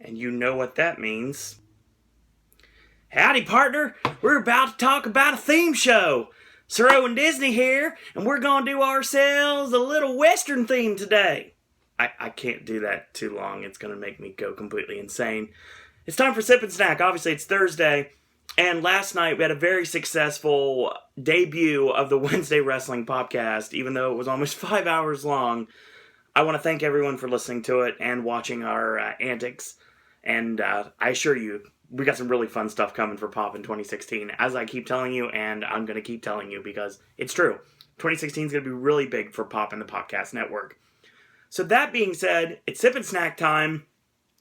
And you know what that means. Howdy, partner. We're about to talk about a theme show. Siro and Disney here, and we're going to do ourselves a little Western theme today. I can't do that too long. It's going to make me go completely insane. It's time for Sip and Snack. Obviously, it's Thursday. And last night, we had a very successful debut of the Wednesday Wrestling Podcast, even though it was almost 5 hours long. I want to thank everyone for listening to it and watching our antics. And I assure you, we got some really fun stuff coming for Pop in 2016, as I keep telling you, and I'm going to keep telling you because it's true. 2016 is going to be really big for Pop and the Podcast Network. So that being said, it's Sip and Snack time,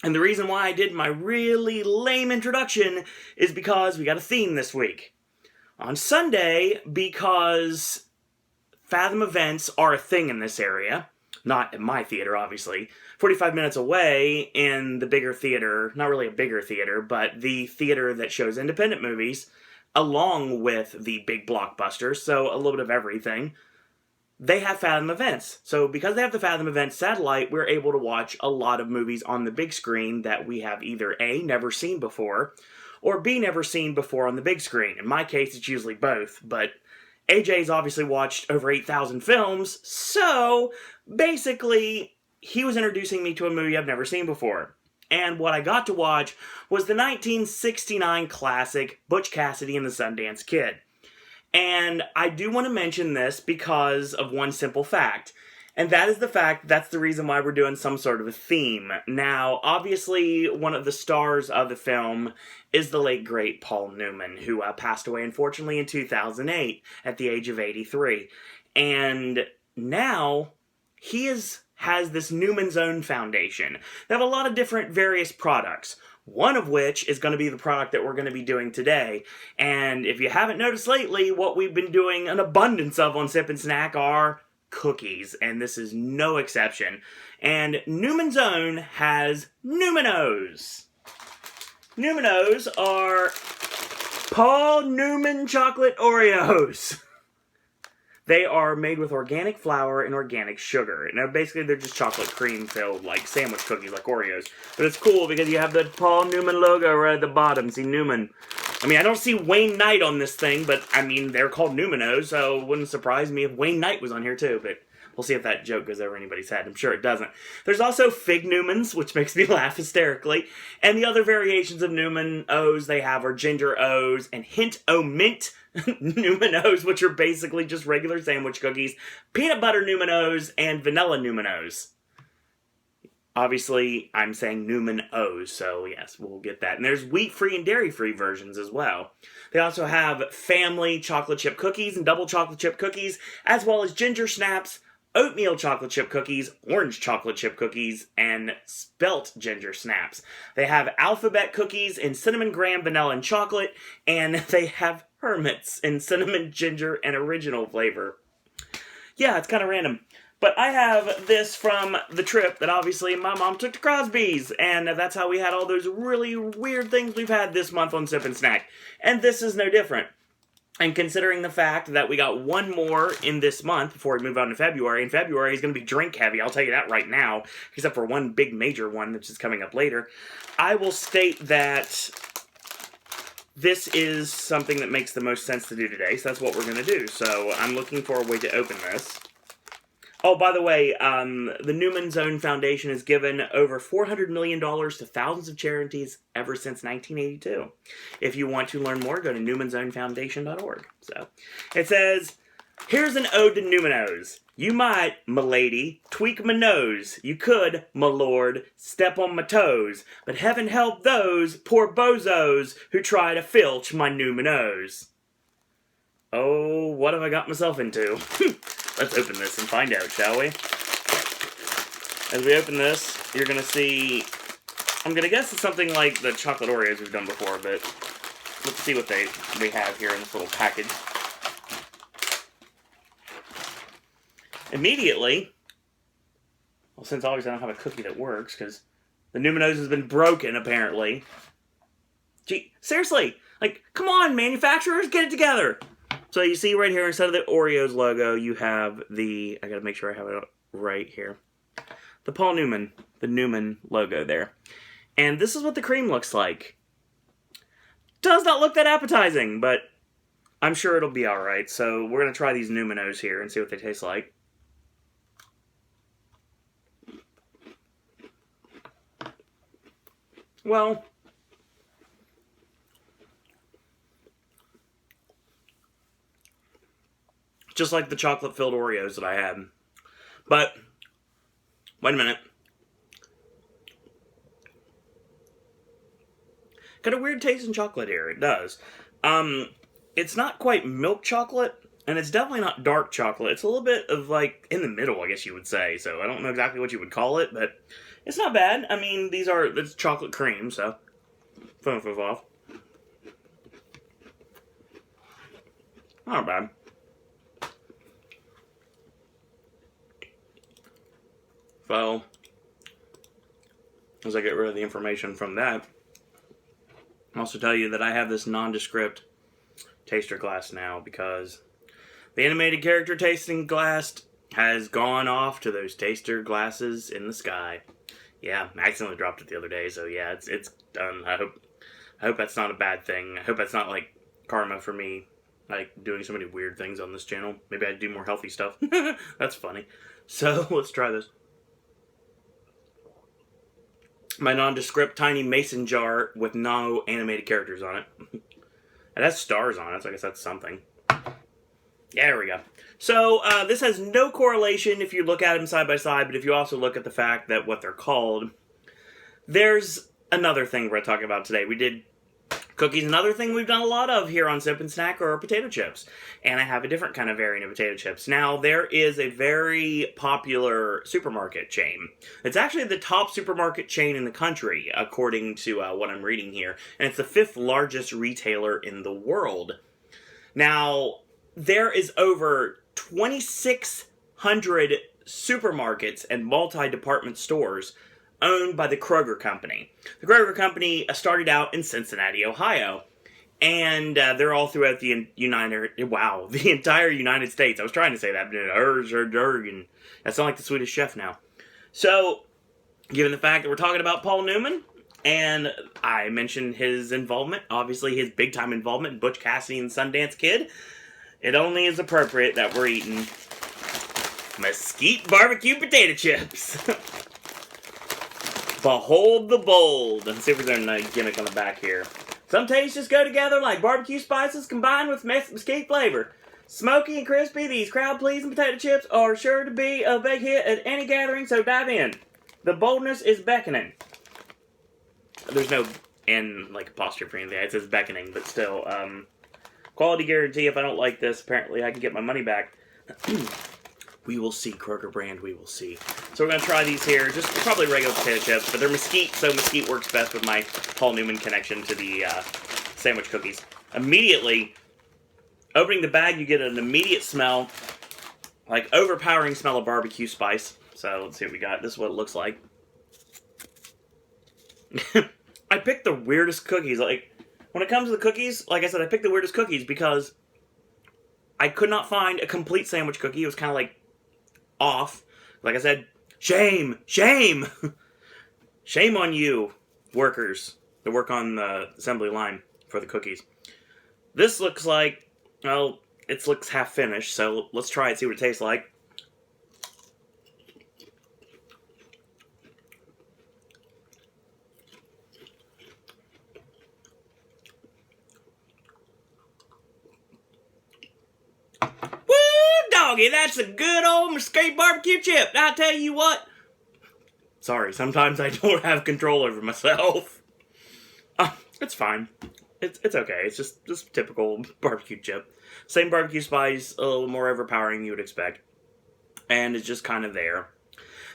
and the reason why I did my really lame introduction is because we got a theme this week. On Sunday, because Fathom events are a thing in this area, not at my theater, obviously, 45 minutes away in the bigger theater, not really a bigger theater, but the theater that shows independent movies, along with the big blockbusters, so a little bit of everything, they have Fathom events. So because they have the Fathom events satellite, we're able to watch a lot of movies on the big screen that we have either A, never seen before, or B, never seen before on the big screen. In my case, it's usually both, but AJ's obviously watched over 8,000 films, so basically, he was introducing me to a movie I've never seen before. And what I got to watch was the 1969 classic Butch Cassidy and the Sundance Kid. And I do want to mention this because of one simple fact. And that is the fact that's the reason why we're doing some sort of a theme. Now, obviously, one of the stars of the film is the late, great Paul Newman, who passed away, unfortunately, in 2008 at the age of 83. And now, he has this Newman Os Foundation. They have a lot of different various products. One of which is going to be the product that we're going to be doing today. And if you haven't noticed lately, what we've been doing an abundance of on Sip and Snack are cookies. And this is no exception. And Newman's Own has Newman Os. Newman Os are Paul Newman chocolate Oreos. They are made with organic flour and organic sugar. Now, basically, they're just chocolate cream filled, like sandwich cookies, like Oreos. But it's cool because you have the Paul Newman logo right at the bottom. See, Newman. I mean, I don't see Wayne Knight on this thing, but, I mean, they're called Newman Os, so it wouldn't surprise me if Wayne Knight was on here, too. But we'll see if that joke goes over anybody's head. I'm sure it doesn't. There's also Fig Newmans, which makes me laugh hysterically. And the other variations of Newman Os they have are Ginger O's and Hint O Mint Newman Os, which are basically just regular sandwich cookies, peanut butter Newman Os, and vanilla Newman Os. Obviously, I'm saying Newman Os, so yes, we'll get that. And there's wheat-free and dairy-free versions as well. They also have family chocolate chip cookies and double chocolate chip cookies, as well as ginger snaps, oatmeal chocolate chip cookies, orange chocolate chip cookies, and spelt ginger snaps. They have alphabet cookies in cinnamon graham, vanilla, and chocolate, and they have hermits in cinnamon, ginger, and original flavor. Yeah, it's kind of random. But I have this from the trip that obviously my mom took to Crosby's, and that's how we had all those really weird things we've had this month on Sip and Snack. And this is no different. And considering the fact that we got one more in this month before we move on to February, and February is going to be drink heavy, I'll tell you that right now, except for one big major one which is coming up later, I will state that this is something that makes the most sense to do today, so that's what we're going to do. So I'm looking for a way to open this. Oh, by the way, the Newman Os Foundation has given over $400 million to thousands of charities ever since 1982. If you want to learn more, go to newmansOwnFoundation.org. So, it says, here's an ode to Newman Os. You might, m'lady, tweak my nose. You could, m'lord, step on my toes. But heaven help those poor bozos who try to filch my Newman Os. Oh, what have I got myself into? Let's open this and find out, shall we? As we open this, you're going to see, I'm going to guess it's something like the chocolate Oreos we've done before, but let's see what they have here in this little package. Immediately, well, since obviously I don't have a cookie that works, because the Newman Os has been broken, apparently. Gee, seriously, like, come on, manufacturers, get it together! So you see right here, instead of the Oreos logo, you have the, I gotta make sure I have it right here, the Paul Newman, the Newman logo there. And this is what the cream looks like. Does not look that appetizing, but I'm sure it'll be alright. So we're going to try these Newman Os here and see what they taste like. Well, just like the chocolate-filled Oreos that I had. But, wait a minute. Got a weird taste in chocolate here. It does. It's not quite milk chocolate, and it's definitely not dark chocolate. It's a little bit of, like, in the middle, I guess you would say. So I don't know exactly what you would call it, but it's not bad. I mean, it's chocolate cream, so fun off. Not bad. So, as I get rid of the information from that, I'll also tell you that I have this nondescript taster glass now because the animated character tasting glass has gone off to those taster glasses in the sky. Yeah, I accidentally dropped it the other day, so yeah, it's done. I hope that's not a bad thing. I hope that's not like karma for me, like doing so many weird things on this channel. Maybe I'd do more healthy stuff. That's funny. So let's try this. My nondescript tiny mason jar with no animated characters on it. It has stars on it, so I guess that's something. Yeah, there we go. So, this has no correlation if you look at them side by side, but if you also look at the fact that what they're called, there's another thing we're talking about today. We did cookies. Another thing we've done a lot of here on Sip and Snack are potato chips. And I have a different kind of variant of potato chips. Now, there is a very popular supermarket chain. It's actually the top supermarket chain in the country, according to what I'm reading here. And it's the 5th largest retailer in the world. Now, there is over 2,600 supermarkets and multi-department stores owned by the Kroger Company. The Kroger Company started out in Cincinnati, Ohio, and they're all throughout the entire United States. I was trying to say that, but and I sound like the Swedish Chef now. So, given the fact that we're talking about Paul Newman, and I mentioned his involvement, obviously his big-time involvement in Butch Cassidy and Sundance Kid, it only is appropriate that we're eating Mesquite BBQ potato chips. Behold the bold. Let's see if there's a gimmick on the back here. Some tastes just go together like barbecue spices combined with mesquite flavor. Smoky and crispy, these crowd-pleasing potato chips are sure to be a big hit at any gathering, so dive in. The boldness is beckoning. There's no apostrophe or anything. It says beckoning, but still. Quality guarantee. If I don't like this, apparently I can get my money back. We will see, Kroger brand, we will see. So we're going to try these here. Just probably regular potato chips, but they're mesquite, so mesquite works best with my Paul Newman connection to the sandwich cookies. Immediately, opening the bag, you get an immediate smell, like overpowering smell of barbecue spice. So let's see what we got. This is what it looks like. I picked the weirdest cookies. Like, when it comes to the cookies, like I said, I picked the weirdest cookies because I could not find a complete sandwich cookie. It was kind of like off. Like I said, shame! Shame on you, workers, that work on the assembly line for the cookies. This looks like, well, it looks half finished, so let's try it, see what it tastes like. Doggy, that's a good old Mesquite barbecue chip. I'll tell you what. Sorry, sometimes I don't have control over myself. It's fine. It's okay. It's just typical barbecue chip. Same barbecue spice, a little more overpowering you would expect. And it's just kind of there.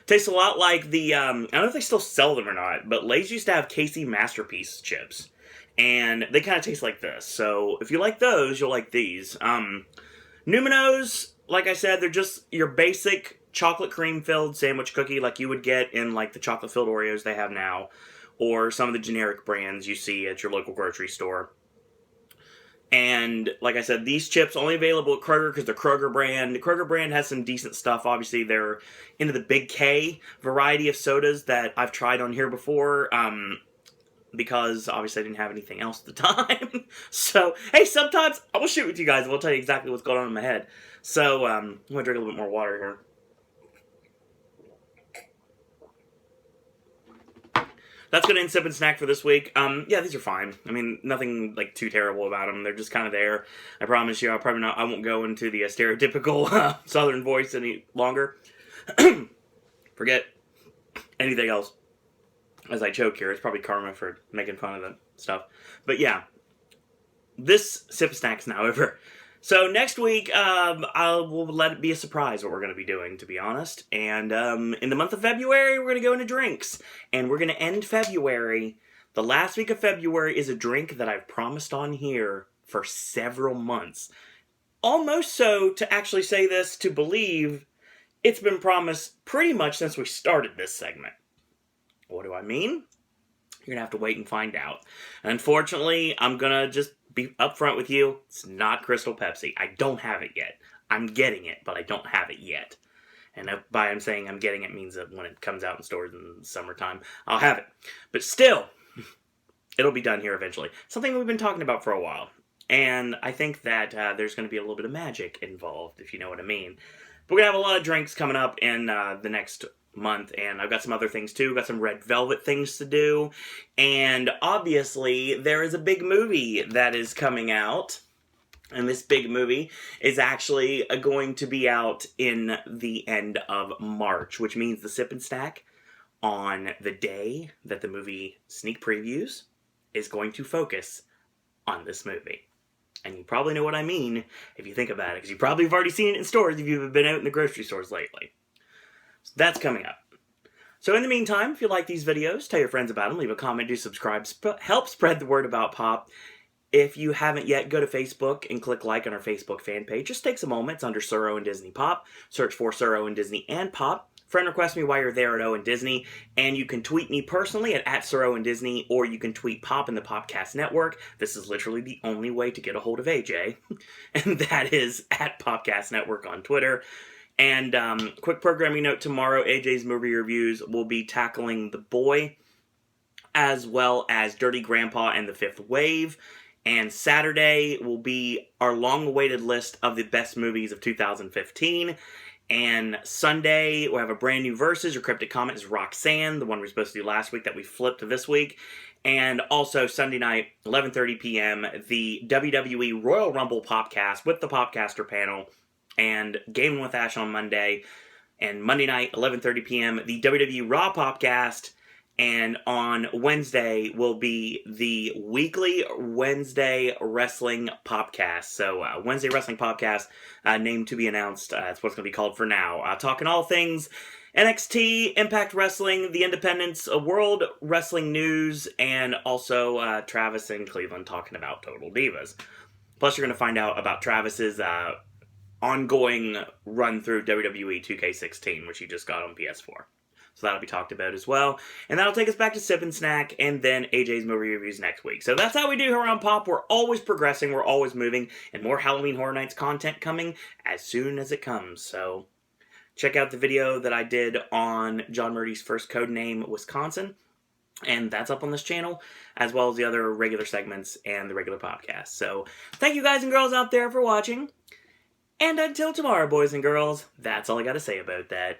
Tastes a lot like the, I don't know if they still sell them or not, but Lay's used to have Casey Masterpiece chips. And they kind of taste like this. So if you like those, you'll like these. Newman Os, like I said, they're just your basic chocolate cream filled sandwich cookie like you would get in like the chocolate filled Oreos they have now, or some of the generic brands you see at your local grocery store. And like I said, these chips only available at Kroger because they're Kroger brand. The Kroger brand has some decent stuff. Obviously, they're into the Big K variety of sodas that I've tried on here before. because obviously I didn't have anything else at the time. So, hey, sometimes I will shoot with you guys and we'll tell you exactly what's going on in my head. So, I'm going to drink a little bit more water here. That's going to end Sip and Snack for this week. Yeah, these are fine. I mean, nothing like too terrible about them. They're just kind of there. I promise you, I won't go into the stereotypical Southern voice any longer. Forget anything else. As I choke here, it's probably karma for making fun of the stuff. But yeah, this Sip and Snack's now over. So next week, I will let it be a surprise what we're going to be doing, to be honest. And in the month of February, we're going to go into drinks. And we're going to end February. The last week of February is a drink that I've promised on here for several months. Almost so to actually say this, to believe it's been promised pretty much since we started this segment. What do I mean? You're going to have to wait and find out. Unfortunately, I'm going to just be upfront with you. It's not Crystal Pepsi. I don't have it yet. I'm getting it, but I don't have it yet. And by I'm saying I'm getting it means that when it comes out in stores in the summertime, I'll have it. But still, it'll be done here eventually. Something we've been talking about for a while. And I think that there's going to be a little bit of magic involved, if you know what I mean. But we're going to have a lot of drinks coming up in the next month, and I've got some other things too. Got some red velvet things to do, and obviously there is a big movie that is coming out, and this big movie is actually going to be out in the end of March, which means the Sip and Snack on the day that the movie sneak previews is going to focus on this movie. And you probably know what I mean if you think about it, because you probably have already seen it in stores if you've been out in the grocery stores lately. So that's coming up. So in the meantime, if you like these videos, tell your friends about them, leave a comment, do subscribe, help spread the word about Pop. If you haven't yet, go to Facebook and click like on our Facebook fan page. Just takes a moment. It's under Sir Owen Disney Pop. Search for Sir Owen Disney and Pop. Friend request me while you're there at Owen Disney, and you can tweet me personally at Sir Owen Disney, or you can tweet Pop in the Popcast Network. This is literally the only way to get a hold of AJ, and that is at Popcast Network on Twitter. And quick programming note, tomorrow AJ's movie reviews will be tackling The Boy, as well as Dirty Grandpa and The Fifth Wave. And Saturday will be our long-awaited list of the best movies of 2015. And Sunday, we'll have a brand new Versus. Your cryptic comment is Roxanne, the one we were supposed to do last week that we flipped to this week. And also Sunday night, 11:30 p.m., the WWE Royal Rumble Popcast with the Popcaster panel. And Gaming with Ash on Monday. And Monday night, 11:30 p.m., the WWE Raw Popcast. And on Wednesday will be the weekly Wednesday Wrestling Popcast. So, Wednesday Wrestling Popcast, name to be announced. That's what it's going to be called for now. Talking all things NXT, Impact Wrestling, the Independents, World Wrestling News, and also Travis and Cleveland talking about Total Divas. Plus, you're going to find out about Travis's ongoing run through WWE 2K16, which he just got on PS4. So that'll be talked about as well. And that'll take us back to Sip and Snack, and then AJ's movie reviews next week. So that's how we do here on Pop. We're always progressing, we're always moving, and more Halloween Horror Nights content coming as soon as it comes. So check out the video that I did on John Murdy's first codename, Wisconsin. And that's up on this channel, as well as the other regular segments and the regular podcast. So thank you guys and girls out there for watching. And until tomorrow, boys and girls, that's all I got to say about that.